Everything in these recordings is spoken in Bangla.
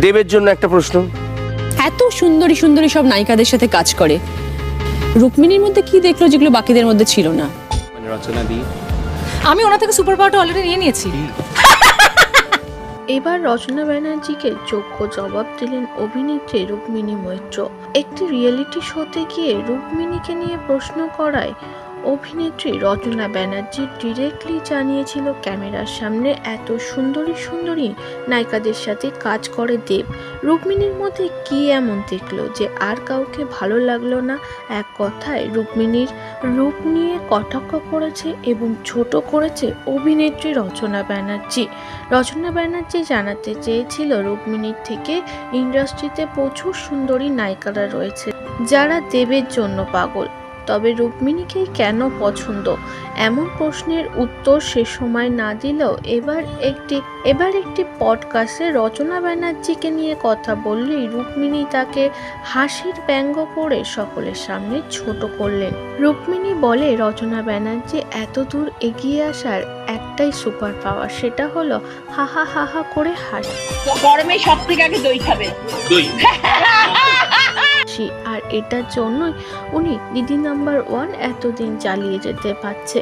দেবের জন্য একটা প্রশ্ন, এত সুন্দরী সুন্দরী সব নায়িকাদের সাথে কাজ করে, রুক্মিণীর মধ্যে কি দেখলো যেগুলো বাকিদের মধ্যে ছিল না? মানে রচনা দি, আমি ওনা থেকে সুপার পাওয়ারটা অলরেডি নিয়ে নিয়েছি। এবার রচনা ব্যানার্জিকে যোগ্য জবাব দিলেন অভিনেত্রী রুক্মিণী মৈত্র। একটি রিয়েলিটি শোতে গিয়ে রুক্মিণীকে নিয়ে প্রশ্ন করায় অভিনেত্রী রচনা ব্যানার্জি ডিরেক্টলি জানিয়েছিল ক্যামেরার সামনে এত সুন্দরী সুন্দরী নায়িকাদের সাথে কাজ করে দেব। রুক্মিণীর মধ্যে কি এমন দেখলো যে আর কাউকে ভালো লাগলো না? এক কথায় রুক্মিণীর রূপ নিয়ে কটাক্ষ করেছে এবং ছোট করেছে অভিনেত্রী রচনা ব্যানার্জি। রচনা ব্যানার্জি জানাতে চেয়েছিল রুক্মিণীর থেকে ইন্ডাস্ট্রিতে প্রচুর সুন্দরী নায়িকারা রয়েছে যারা দেবের জন্য পাগল, তবে রুক্মিণীকেই কেন পছন্দ? এমন প্রশ্নের উত্তর সে সময় না দিলেও এবার একটি পডকাস্টে রচনা ব্যানার্জিকে নিয়ে কথা বললেই রুক্মিণী তাকে হাসির ব্যঙ্গ করে সকলের সামনে ছোট করলেন। রুক্মিণী বলে রচনা ব্যানার্জি এত দূর এগিয়ে আসার একটাই সুপার পাওয়ার, সেটা হলো হাহা হাহা করে হাসি। গরমে সব থেকে আগে দই খাবে। আর এটার জন্যই উনি দিদি নাম্বার 1 এতদিন চালিয়ে যেতে পারছে।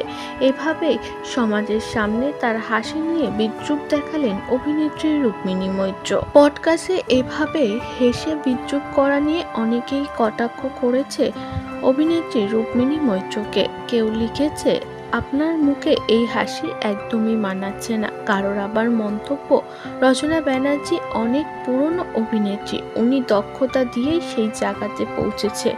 এভাবেই সমাজের সামনে তার হাসি নিয়ে বিদ্রূপ দেখালেন অভিনেত্রী রুক্মিণী মৈত্র। পডকাস্টে এভাবে হেসে বিদ্রূপ করা নিয়ে অনেকেই কটাক্ষ করেছে অভিনেত্রী রুক্মিণী মৈত্রকে। কেউ লিখেছে আপনার মুখে এই হাসি একদমই মানাচ্ছে না। কারোর আবার মন্তব্য রচনা ব্যানার্জি অনেক পুরনো অভিনেত্রী, উনি দক্ষতা দিয়েই সেই জায়গাতে পৌঁছেছে।